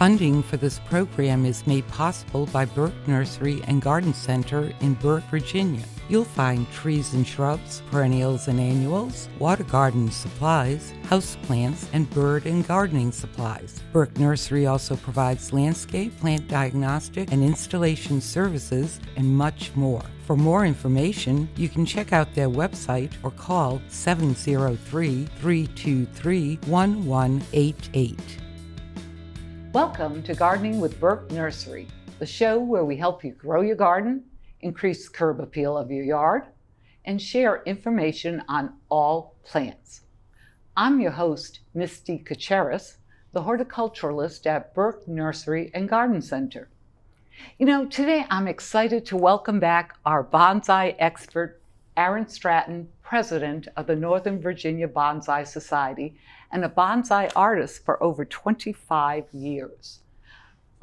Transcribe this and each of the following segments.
Funding for this program is made possible by Burke Nursery and Garden Center in Burke, Virginia. You'll find trees and shrubs, perennials and annuals, water garden supplies, houseplants, and bird and gardening supplies. Burke Nursery also provides landscape, plant diagnostic, and installation services, and much more. For more information, you can check out their website or call 703-323-1188. Welcome to Gardening with Burke Nursery, the show where we help you grow your garden, increase the curb appeal of your yard, and share information on all plants. I'm your host, Misty Kuceris, the horticulturalist at Burke Nursery and Garden Center. Today I'm excited to welcome back our bonsai expert, Aaron Stratten, president of the Northern Virginia Bonsai Society and a bonsai artist for over 25 years.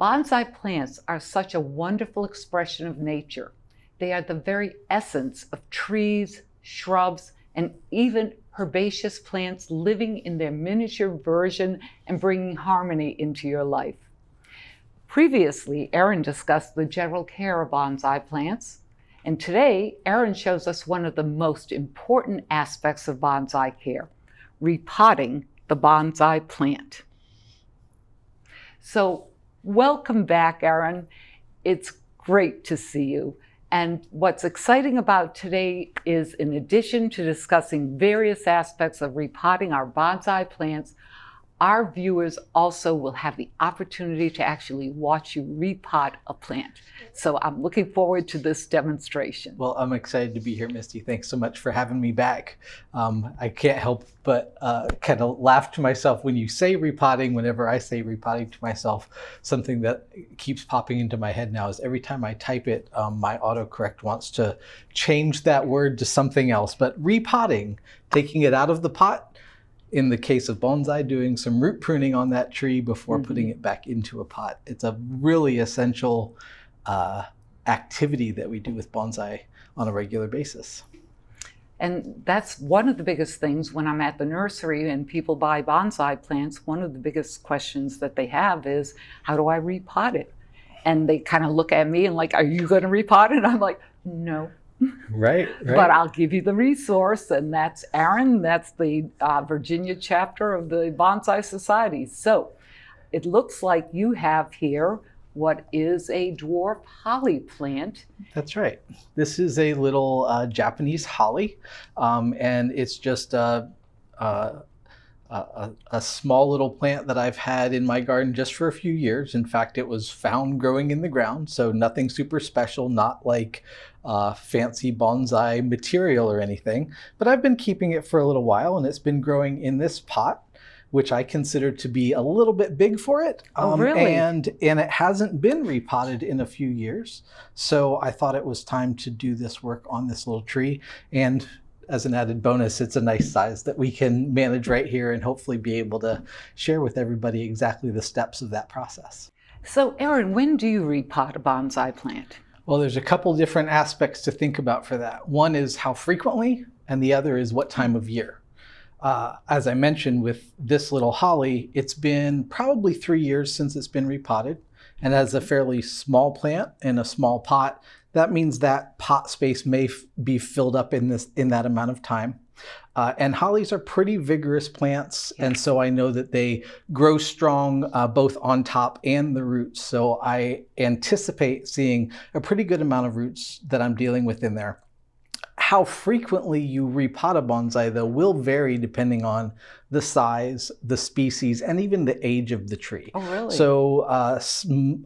Bonsai plants are such a wonderful expression of nature. They are the very essence of trees, shrubs, and even herbaceous plants living in their miniature version and bringing harmony into your life. Previously, Aaron discussed the general care of bonsai plants, and today, Aaron shows us one of the most important aspects of bonsai care, repotting the bonsai plant. So, welcome back, Aaron. It's great to see you. And what's exciting about today is, in addition to discussing various aspects of repotting our bonsai plants, our viewers also will have the opportunity to actually watch you repot a plant. So I'm looking forward to this demonstration. Well, I'm excited to be here, Misty. Thanks so much for having me back. I can't help but kind of laugh to myself when you say repotting. Whenever I say repotting to myself, something that keeps popping into my head now is every time I type it, my autocorrect wants to change that word to something else. But repotting, taking it out of the pot, in the case of bonsai, doing some root pruning on that tree before putting it back into a pot. It's a really essential activity that we do with bonsai on a regular basis. And that's one of the biggest things when I'm at the nursery and people buy bonsai plants. One of the biggest questions that they have is, how do I repot it? And they kind of look at me and like, are you going to repot it? And I'm like, no. Right. But I'll give you the resource, and that's Aaron. That's the Virginia chapter of the Bonsai Society. So it looks like you have here what is a dwarf holly plant. That's right. This is a little Japanese holly, and it's just a small little plant that I've had in my garden just for a few years. In fact, it was found growing in the ground, so nothing super special, not like fancy bonsai material or anything. But I've been keeping it for a little while, and it's been growing in this pot, which I consider to be a little bit big for it. Oh, really? And it hasn't been repotted in a few years. So I thought it was time to do this work on this little tree. And as an added bonus, it's a nice size that we can manage right here and hopefully be able to share with everybody exactly the steps of that process. So Aaron, when do you repot a bonsai plant? Well, there's a couple different aspects to think about for that. One is how frequently, and the other is what time of year. As I mentioned with this little holly, it's been probably 3 years since it's been repotted. And as a fairly small plant in a small pot, that means that pot space may be filled up in that amount of time. And hollies are pretty vigorous plants, and so I know that they grow strong both on top and the roots. So I anticipate seeing a pretty good amount of roots that I'm dealing with in there. How frequently you repot a bonsai, though, will vary depending on the size, the species, and even the age of the tree. Oh, really? So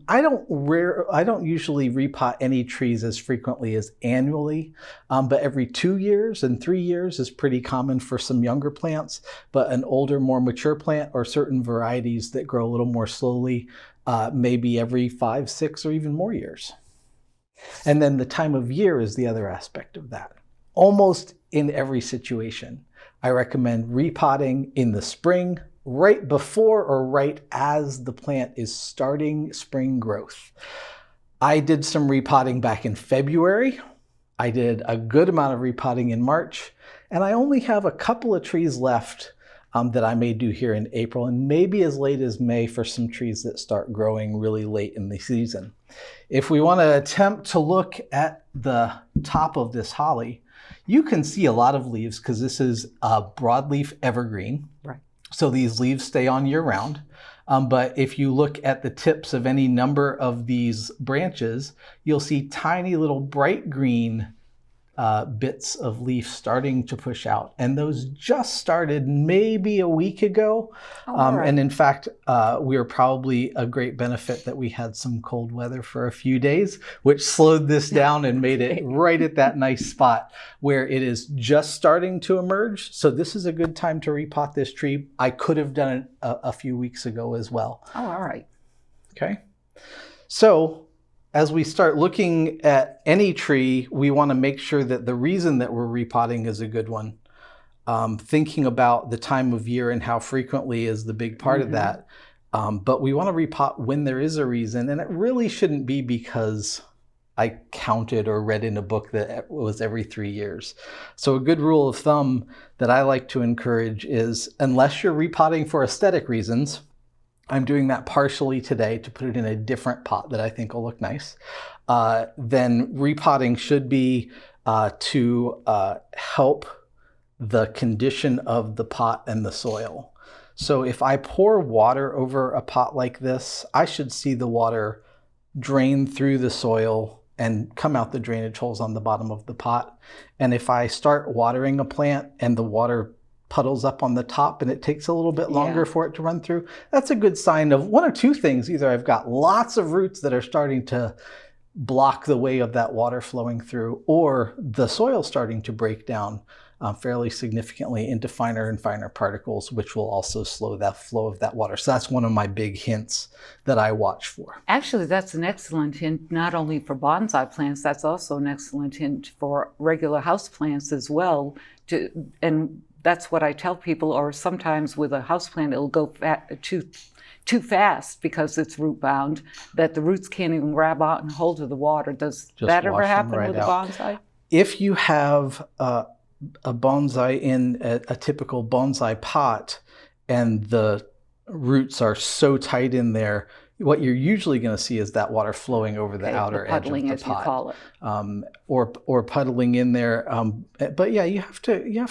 I don't usually repot any trees as frequently as annually, but every 2 years and 3 years is pretty common for some younger plants. But an older, more mature plant or certain varieties that grow a little more slowly, maybe every 5, 6, or even more years. And then the time of year is the other aspect of that. Almost in every situation, I recommend repotting in the spring, right before or right as the plant is starting spring growth. I did some repotting back in February. I did a good amount of repotting in March, and I only have a couple of trees left that I may do here in April, and maybe as late as May for some trees that start growing really late in the season. If we want to attempt to look at the top of this holly, you can see a lot of leaves because this is a broadleaf evergreen. Right. So these leaves stay on year round. But if you look at the tips of any number of these branches, you'll see tiny little bright green bits of leaf starting to push out. And those just started maybe a week ago. Right. And in fact, we are probably a great benefit that we had some cold weather for a few days, which slowed this down and made it right at that nice spot where it is just starting to emerge. So this is a good time to repot this tree. I could have done it a few weeks ago as well. Oh, all right. Okay. So as we start looking at any tree, we want to make sure that the reason that we're repotting is a good one. Thinking about the time of year and how frequently is the big part of that. But we want to repot when there is a reason, and it really shouldn't be because I counted or read in a book that it was every 3 years. So a good rule of thumb that I like to encourage is, unless you're repotting for aesthetic reasons, I'm doing that partially today to put it in a different pot that I think will look nice. Then repotting should be to help the condition of the pot and the soil. So if I pour water over a pot like this, I should see the water drain through the soil and come out the drainage holes on the bottom of the pot. And if I start watering a plant and the water puddles up on the top and it takes a little bit longer for it to run through, that's a good sign of one or two things. Either I've got lots of roots that are starting to block the way of that water flowing through, or the soil starting to break down fairly significantly into finer and finer particles, which will also slow that flow of that water. So that's one of my big hints that I watch for. Actually, that's an excellent hint, not only for bonsai plants, that's also an excellent hint for regular house plants as well. And that's what I tell people, or sometimes with a houseplant, it'll go too fast because it's root bound, that the roots can't even grab out and hold to the water. Does that ever happen with a bonsai? If you have a bonsai in a typical bonsai pot and the roots are so tight in there, what you're usually going to see is that water flowing over the outer edge of the pot. Puddling, as you call it. Or puddling in there. But yeah, you have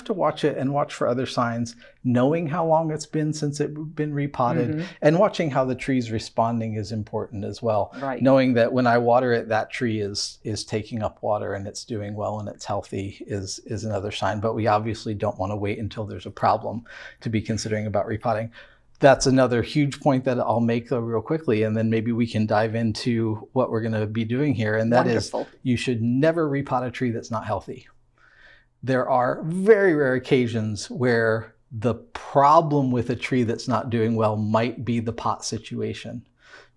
to watch it and watch for other signs, knowing how long it's been since it's been repotted, and watching how the tree's responding is important as well. Right. Knowing that when I water it, that tree is taking up water and it's doing well and it's healthy is another sign. But we obviously don't want to wait until there's a problem to be considering about repotting. That's another huge point that I'll make though real quickly, and then maybe we can dive into what we're going to be doing here. And that is, you should never repot a tree that's not healthy. There are very rare occasions where the problem with a tree that's not doing well might be the pot situation.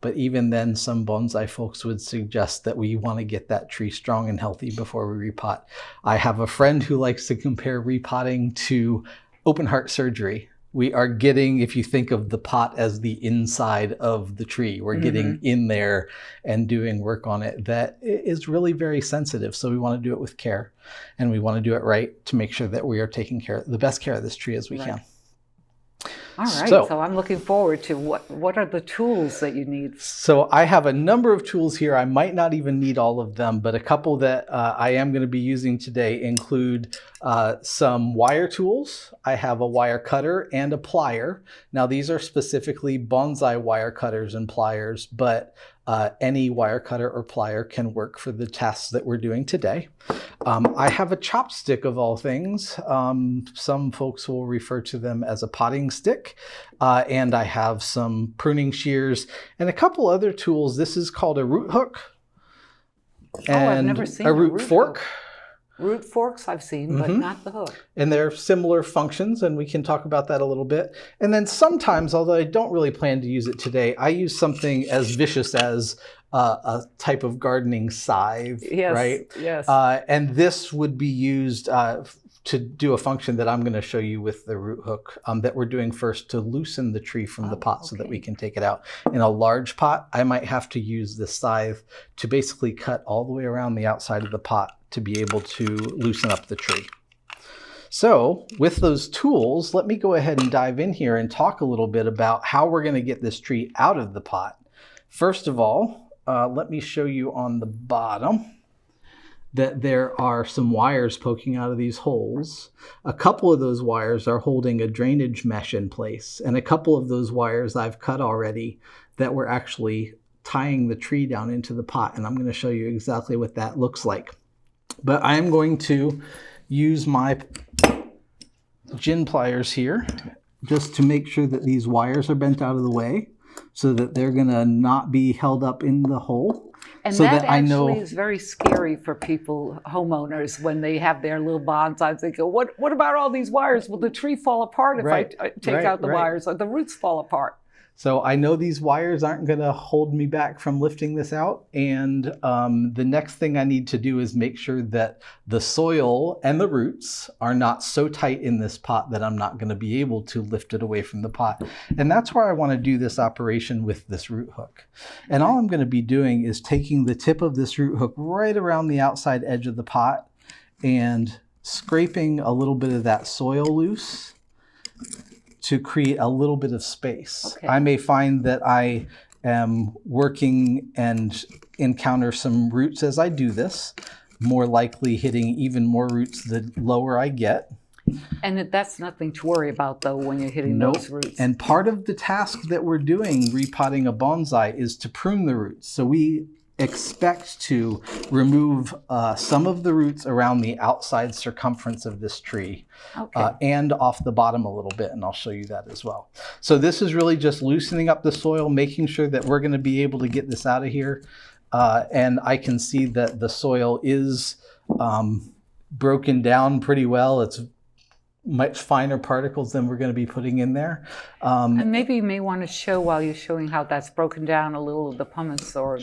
But even then, some bonsai folks would suggest that we want to get that tree strong and healthy before we repot. I have a friend who likes to compare repotting to open heart surgery. We are getting, if you think of the pot as the inside of the tree, we're getting in there and doing work on it that is really very sensitive. So we want to do it with care, and we want to do it right to make sure that we are taking the best care of this tree as we can. All right, so I'm looking forward to what are the tools that you need? So I have a number of tools here. I might not even need all of them, but a couple that I am going to be using today include some wire tools. I have a wire cutter and a plier. Now these are specifically bonsai wire cutters and pliers, but any wire cutter or plier can work for the tasks that we're doing today. I have a chopstick of all things. Some folks will refer to them as a potting stick. And I have some pruning shears and a couple other tools. This is called a root hook and I've never seen a root fork. Root forks I've seen, but not the hook. And they're similar functions, and we can talk about that a little bit. And then sometimes, although I don't really plan to use it today, I use something as vicious as a type of gardening scythe, right? Yes. And this would be used to do a function that I'm going to show you with the root hook that we're doing first to loosen the tree from the pot so that we can take it out. In a large pot, I might have to use the scythe to basically cut all the way around the outside of the pot to be able to loosen up the tree. So with those tools, let me go ahead and dive in here and talk a little bit about how we're going to get this tree out of the pot. First of all, let me show you on the bottom that there are some wires poking out of these holes. A couple of those wires are holding a drainage mesh in place, and a couple of those wires I've cut already that were actually tying the tree down into the pot, and I'm going to show you exactly what that looks like. But I am going to use my gin pliers here just to make sure that these wires are bent out of the way so that they're going to not be held up in the hole. And so that that I know actually is very scary for people, homeowners, when they have their little bonsais. They go, what about all these wires? Will the tree fall apart if I take out the wires, or the roots fall apart? So I know these wires aren't going to hold me back from lifting this out. And the next thing I need to do is make sure that the soil and the roots are not so tight in this pot that I'm not going to be able to lift it away from the pot. And that's where I want to do this operation with this root hook. And all I'm going to be doing is taking the tip of this root hook right around the outside edge of the pot and scraping a little bit of that soil loose to create a little bit of space. Okay. I may find that I am working and encounter some roots as I do this, more likely hitting even more roots the lower I get. And that's nothing to worry about, though, when you're hitting those roots. And part of the task that we're doing repotting a bonsai is to prune the roots. So we expect to remove some of the roots around the outside circumference of this tree, and off the bottom a little bit, and I'll show you that as well. So this is really just loosening up the soil, making sure that we're going to be able to get this out of here. And I can see that the soil is broken down pretty well. It's much finer particles than we're going to be putting in there. And maybe you may want to show, while you're showing how that's broken down, a little of the pumice or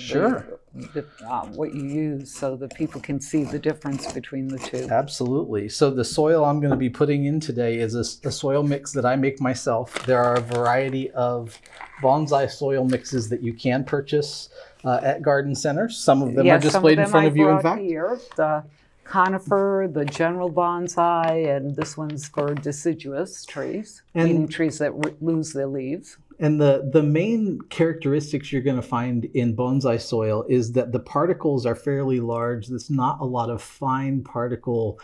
what you use, so that people can see the difference between the two. Absolutely. So the soil I'm going to be putting in today is a soil mix that I make myself. There are a variety of bonsai soil mixes that you can purchase at garden centers. Some of them are displayed in front of you, in fact. Here, the conifer, the general bonsai, and this one's for deciduous trees, meaning trees that lose their leaves. And the main characteristics you're going to find in bonsai soil is that the particles are fairly large. There's not a lot of fine particle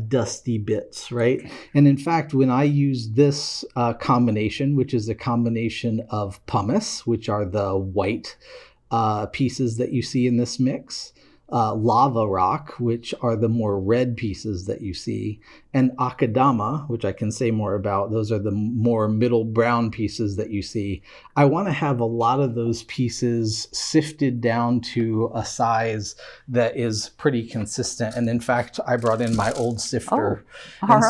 dusty bits, right? And in fact, when I use this combination, which is a combination of pumice, which are the white pieces that you see in this mix, lava rock, which are the more red pieces that you see, and akadama, which I can say more about. Those are the more middle brown pieces that you see. I want to have a lot of those pieces sifted down to a size that is pretty consistent. And in fact, I brought in my old sifter.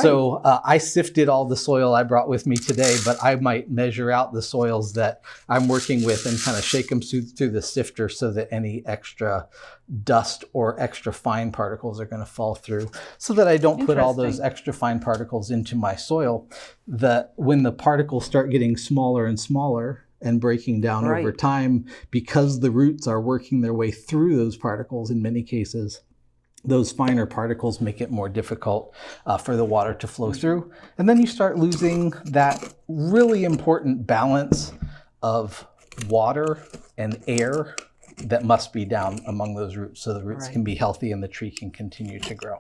So I sifted all the soil I brought with me today, but I might measure out the soils that I'm working with and kind of shake them through the sifter so that any extra dust or extra fine particles are going to fall through, so that I don't put all those extra fine particles into my soil, that when the particles start getting smaller and smaller and breaking down over time, because the roots are working their way through those particles in many cases, those finer particles make it more difficult for the water to flow through. And then you start losing that really important balance of water and air that must be down among those roots, so the roots can be healthy and the tree can continue to grow.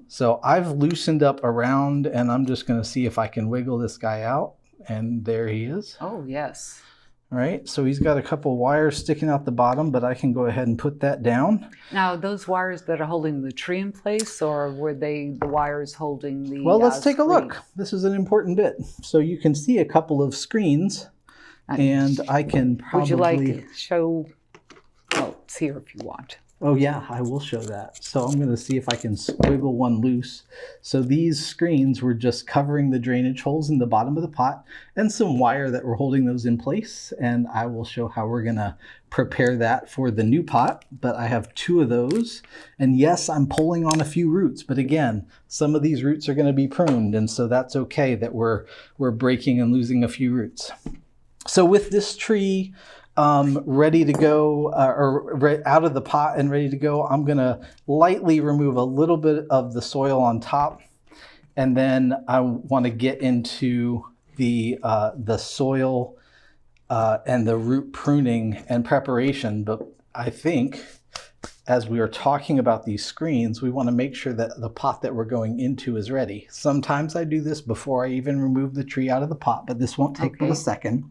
So I've loosened up around, and I'm just going to see if I can wiggle this guy out. And there he is. Oh, yes. All right, so he's got a couple wires sticking out the bottom, but I can go ahead and put that down. Now, those wires that are holding the tree in place, or were they the wires holding the Well, let's take a look. This is an important bit. So you can see a couple of screens, and I can probably... Would you like to show... Oh, it's here if you want. Oh yeah, I will show that. So I'm going to see if I can squiggle one loose. So these screens were just covering the drainage holes in the bottom of the pot and some wire that were holding those in place. And I will show how we're going to prepare that for the new pot. But I have two of those. And yes, I'm pulling on a few roots. But again, some of these roots are going to be pruned. And so that's okay that we're breaking and losing a few roots. So with this tree ready to go, out of the pot and ready to go, I'm going to lightly remove a little bit of the soil on top And then I want to get into the soil and the root pruning and preparation. But I think as we are talking about these screens, we want to make sure that the pot that we're going into is ready. Sometimes I do this before I even remove the tree out of the pot, but this won't take but a second.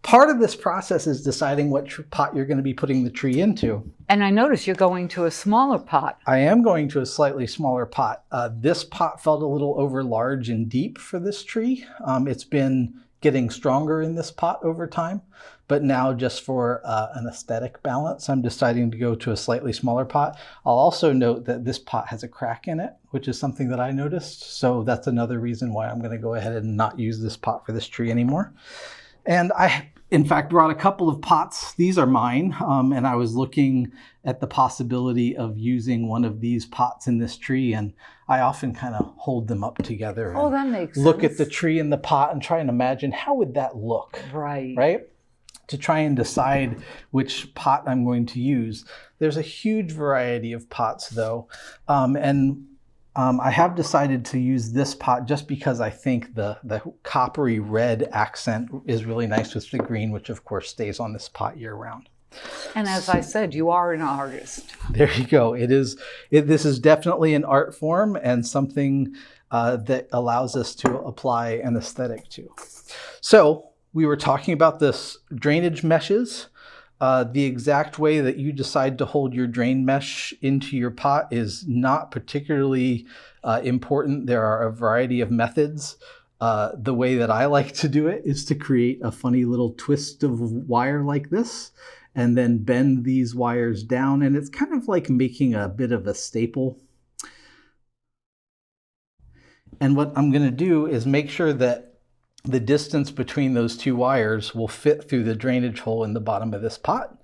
Part of this process is deciding what pot you're going to be putting the tree into. And I notice you're going to a smaller pot. I am going to a slightly smaller pot. This pot felt a little over large and deep for this tree. It's been getting stronger in this pot over time, but now just for an aesthetic balance, I'm deciding to go to a slightly smaller pot. I'll also note that this pot has a crack in it, which is something that I noticed. So that's another reason why I'm going to go ahead and not use this pot for this tree anymore. And I, in fact, brought a couple of pots. These are mine, and I was looking at the possibility of using one of these pots in this tree, and I often kind of hold them up together. Oh, that makes sense. Look at the tree and the pot and try and imagine how would that look, right? To try and decide which pot I'm going to use. There's a huge variety of pots, though, I have decided to use this pot just because I think the coppery red accent is really nice with the green, which of course stays on this pot year round. And as I said, you are an artist. There you go. This is definitely an art form and something that allows us to apply an aesthetic to. So we were talking about this drainage meshes. The exact way that you decide to hold your drain mesh into your pot is not particularly important. There are a variety of methods. The way that I like to do it is to create a funny little twist of wire like this, and then bend these wires down. And it's kind of like making a bit of a staple. And what I'm going to do is make sure that the distance between those two wires will fit through the drainage hole in the bottom of this pot.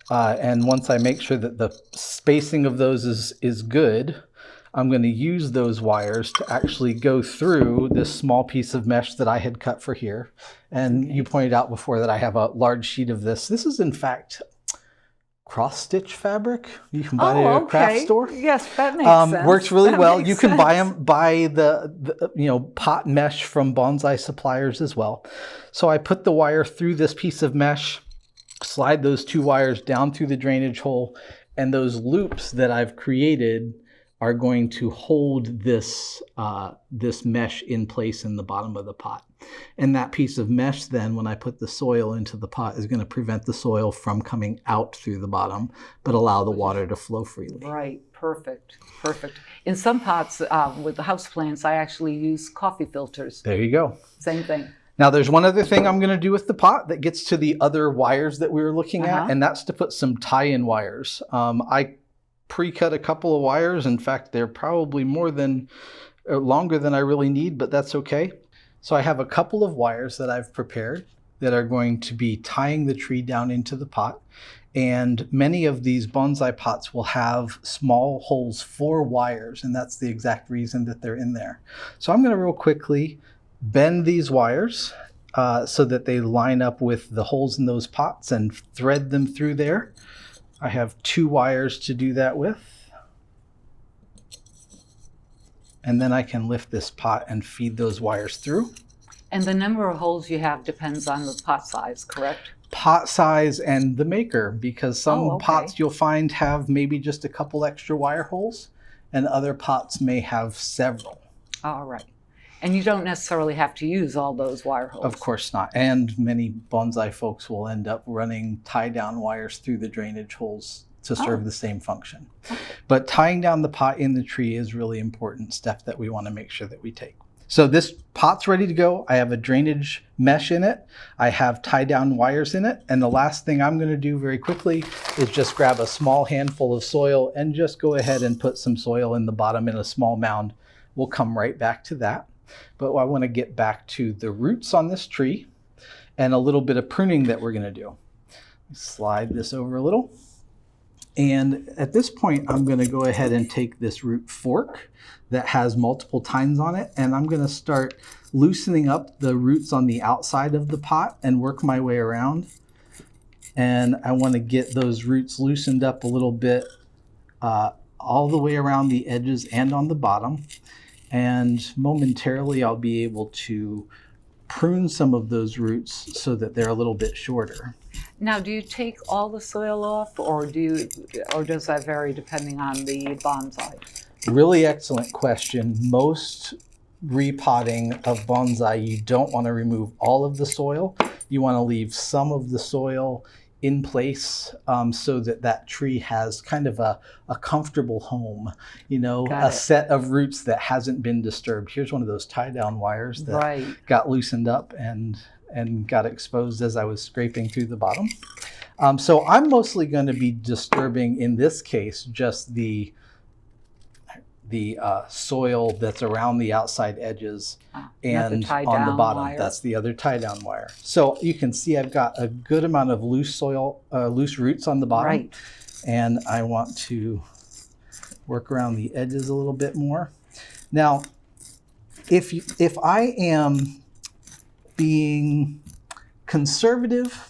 And once I make sure that the spacing of those is good, I'm going to use those wires to actually go through this small piece of mesh that I had cut for here. And you pointed out before that I have a large sheet of this. This is in fact cross-stitch fabric. You can buy it at a craft store. Yes, that makes sense. Works really well. You can sense. buy the pot mesh from bonsai suppliers as well. So I put the wire through this piece of mesh, slide those two wires down through the drainage hole, and those loops that I've created are going to hold this mesh in place in the bottom of the pot. And that piece of mesh then, when I put the soil into the pot, is going to prevent the soil from coming out through the bottom, but allow the water to flow freely. Right, perfect, perfect. In some pots with the houseplants, I actually use coffee filters. There you go. Same thing. Now there's one other thing I'm going to do with the pot that gets to the other wires that we were looking at, and that's to put some tie-in wires. I pre-cut a couple of wires. In fact, they're probably longer than I really need, but that's okay. So I have a couple of wires that I've prepared that are going to be tying the tree down into the pot. And many of these bonsai pots will have small holes for wires, and that's the exact reason that they're in there. So I'm going to real quickly bend these wires so that they line up with the holes in those pots and thread them through there. I have 2 wires to do that with. And then I can lift this pot and feed those wires through. And the number of holes you have depends on the pot size, correct? Pot size and the maker, because some pots you'll find have maybe just a couple extra wire holes, and other pots may have several. All right. And you don't necessarily have to use all those wire holes. Of course not. And many bonsai folks will end up running tie-down wires through the drainage holes to serve the same function. Okay. But tying down the pot in the tree is really important step that we want to make sure that we take. So this pot's ready to go. I have a drainage mesh in it. I have tie-down wires in it. And the last thing I'm going to do very quickly is just grab a small handful of soil and just go ahead and put some soil in the bottom in a small mound. We'll come right back to that. But I want to get back to the roots on this tree and a little bit of pruning that we're going to do. Slide this over a little. And at this point, I'm going to go ahead and take this root fork that has multiple tines on it, and I'm going to start loosening up the roots on the outside of the pot and work my way around. And I want to get those roots loosened up a little bit all the way around the edges and on the bottom. And momentarily I'll be able to prune some of those roots so that they're a little bit shorter. Now, do you take all the soil off, or does that vary depending on the bonsai? Really excellent question. Most repotting of bonsai, you don't want to remove all of the soil. You want to leave some of the soil in place so that that tree has kind of a comfortable home, you know, a set of roots that hasn't been disturbed. Here's one of those tie-down wires that got loosened up and got exposed as I was scraping through the bottom. So I'm mostly going to be disturbing, in this case, just the soil that's around the outside edges and on the bottom. Wire. That's the other tie-down wire. So you can see I've got a good amount of loose roots on the bottom. Right. And I want to work around the edges a little bit more. Now, if I am being conservative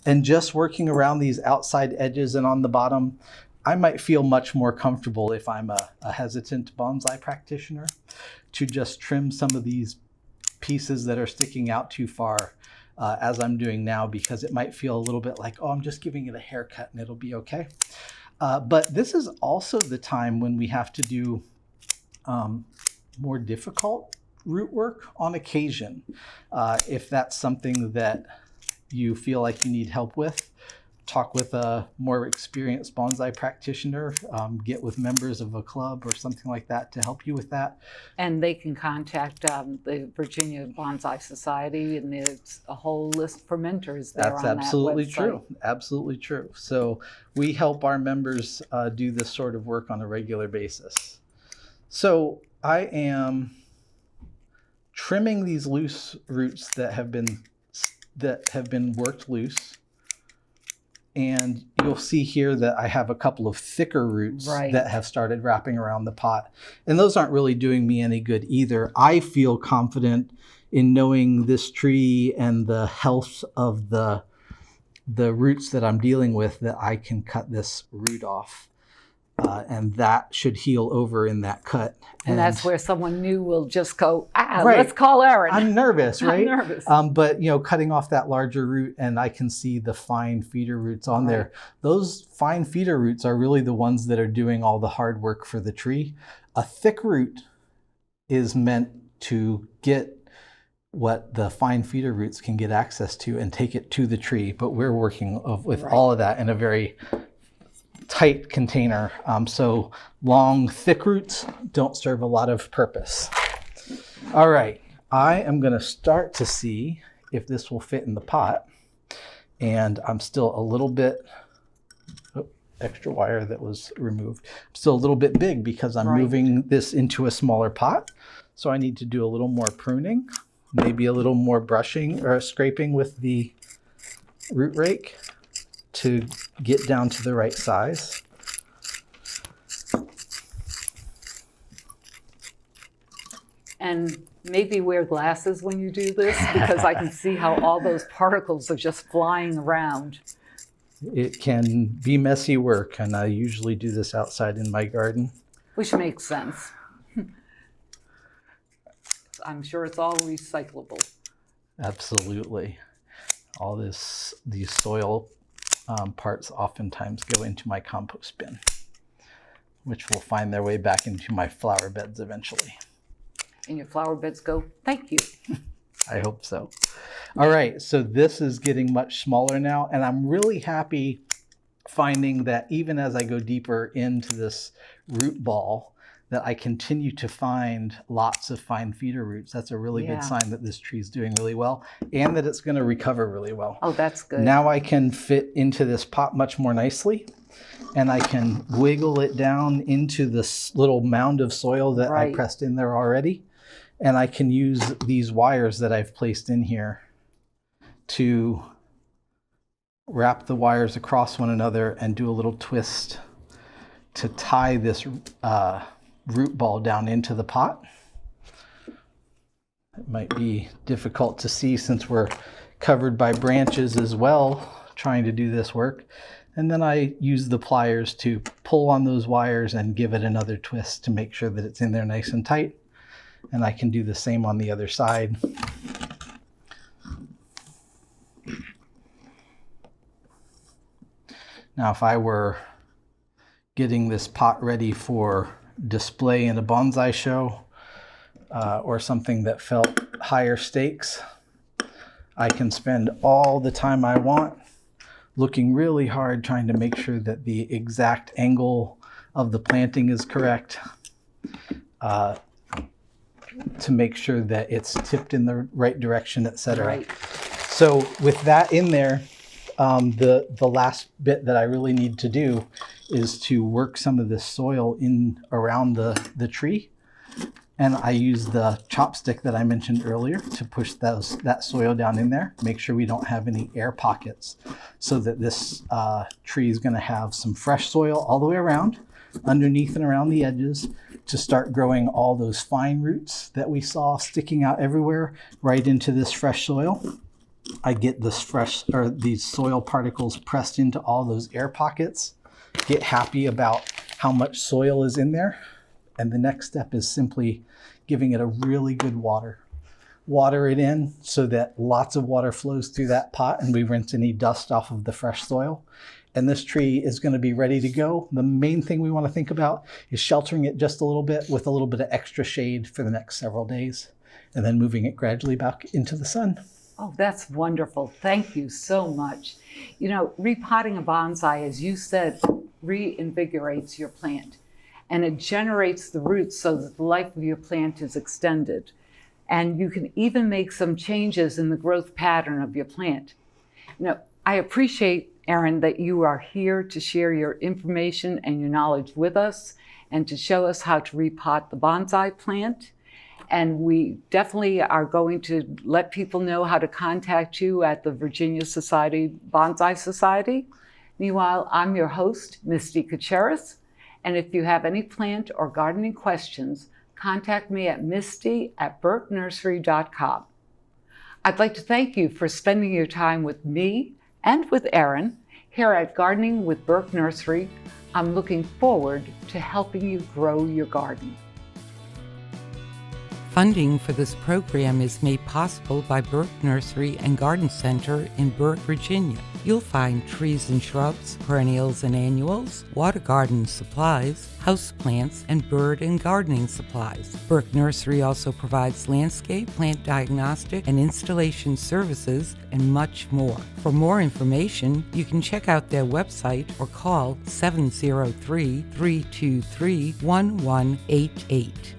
and just working around these outside edges and on the bottom, I might feel much more comfortable, if I'm a hesitant bonsai practitioner, to just trim some of these pieces that are sticking out too far as I'm doing now, because it might feel a little bit like, oh, I'm just giving it a haircut and it'll be okay. But this is also the time when we have to do more difficult root work on occasion. If that's something that you feel like you need help with, talk with a more experienced bonsai practitioner, get with members of a club or something like that to help you with that. And they can contact the Virginia Bonsai Society, and there's a whole list for mentors there. That's absolutely true. Absolutely true. So we help our members do this sort of work on a regular basis. So I am trimming these loose roots that have been worked loose. And you'll see here that I have a couple of thicker roots that have started wrapping around the pot. And those aren't really doing me any good either. I feel confident in knowing this tree and the health of the roots that I'm dealing with, that I can cut this root off. And that should heal over in that cut. And that's where someone new will just go, let's call Aaron. I'm nervous, right? I'm nervous. But, you know, cutting off that larger root, and I can see the fine feeder roots on there. Those fine feeder roots are really the ones that are doing all the hard work for the tree. A thick root is meant to get what the fine feeder roots can get access to and take it to the tree. But we're working with all of that in a very tight container. So long, thick roots don't serve a lot of purpose. All right, I am going to start to see if this will fit in the pot. And I'm still a little bit, extra wire that was removed. I'm still a little bit big because I'm moving this into a smaller pot. So I need to do a little more pruning, maybe a little more brushing or scraping with the root rake to get down to the right size. And maybe wear glasses when you do this, because I can see how all those particles are just flying around. It can be messy work, and I usually do this outside in my garden. Which makes sense. I'm sure it's all recyclable. Absolutely. All these soil parts oftentimes go into my compost bin, which will find their way back into my flower beds eventually. And your flower beds go, thank you. I hope so. All right, so this is getting much smaller now, and I'm really happy finding that even as I go deeper into this root ball, that I continue to find lots of fine feeder roots. That's a really good sign that this tree is doing really well, and that it's going to recover really well. Oh, that's good. Now I can fit into this pot much more nicely, and I can wiggle it down into this little mound of soil that I pressed in there already. And I can use these wires that I've placed in here to wrap the wires across one another and do a little twist to tie this root ball down into the pot. It might be difficult to see since we're covered by branches as well, trying to do this work. And then I use the pliers to pull on those wires and give it another twist to make sure that it's in there nice and tight. And I can do the same on the other side. Now, if I were getting this pot ready for display in a bonsai show or something that felt higher stakes, I can spend all the time I want looking really hard trying to make sure that the exact angle of the planting is correct, to make sure that it's tipped in the right direction, etc. Right. So with that in there, the last bit that I really need to do is to work some of this soil in around the tree. And I use the chopstick that I mentioned earlier to push that soil down in there, make sure we don't have any air pockets, so that this tree is going to have some fresh soil all the way around, underneath and around the edges, to start growing all those fine roots that we saw sticking out everywhere right into this fresh soil. I get these soil particles pressed into all those air pockets, get happy about how much soil is in there. And the next step is simply giving it a really good water. Water it in so that lots of water flows through that pot and we rinse any dust off of the fresh soil. And this tree is going to be ready to go. The main thing we want to think about is sheltering it just a little bit with a little bit of extra shade for the next several days, and then moving it gradually back into the sun. Oh, that's wonderful. Thank you so much. You know, repotting a bonsai, as you said, reinvigorates your plant. And it generates the roots so that the life of your plant is extended. And you can even make some changes in the growth pattern of your plant. You know, I appreciate, Aaron, that you are here to share your information and your knowledge with us and to show us how to repot the bonsai plant. And we definitely are going to let people know how to contact you at the Virginia Bonsai Society. Meanwhile, I'm your host, Misty Kuceris. And if you have any plant or gardening questions, contact me at misty@burkenursery.com. I'd like to thank you for spending your time with me and with Aaron here at Gardening with Burke Nursery. I'm looking forward to helping you grow your garden. Funding for this program is made possible by Burke Nursery and Garden Center in Burke, Virginia. You'll find trees and shrubs, perennials and annuals, water garden supplies, houseplants, and bird and gardening supplies. Burke Nursery also provides landscape, plant diagnostic, and installation services, and much more. For more information, you can check out their website or call 703-323-1188.